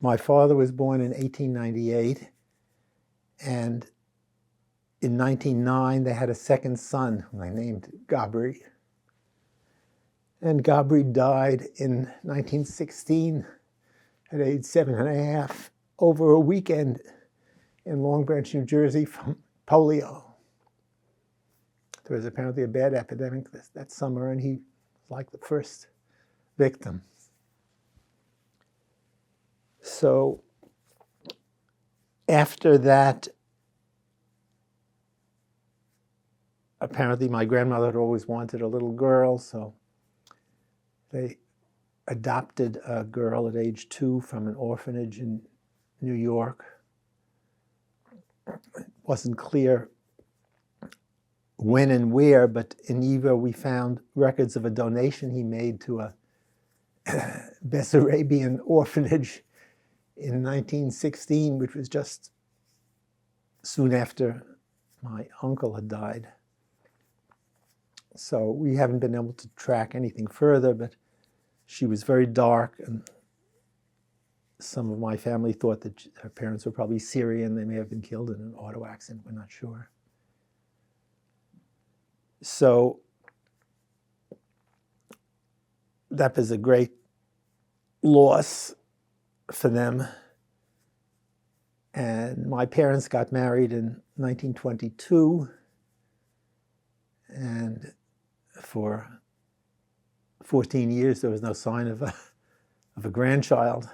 My father was born in 1898, and in 1909 they had a second son whom I named Gabri. And Gabri died in 1916 at age 7.5 over a weekend in Long Branch, New Jersey from polio. There was apparently a bad epidemic that summer, and he was like the first victim. So after that, apparently my grandmother had always wanted a little girl, so they adopted a girl at age 2 from an orphanage in New York. It wasn't clear when and where, but in Eva we found records of a donation he made to a Bessarabian orphanage in 1916, which was just soon after my uncle had died. So we haven't been able to track anything further, but she was very dark, and some of my family thought that her parents were probably Syrian. They may have been killed in an auto accident, we're not sure. So that was a great loss for them. And my parents got married in 1922, and for 14 years there was no sign of a grandchild.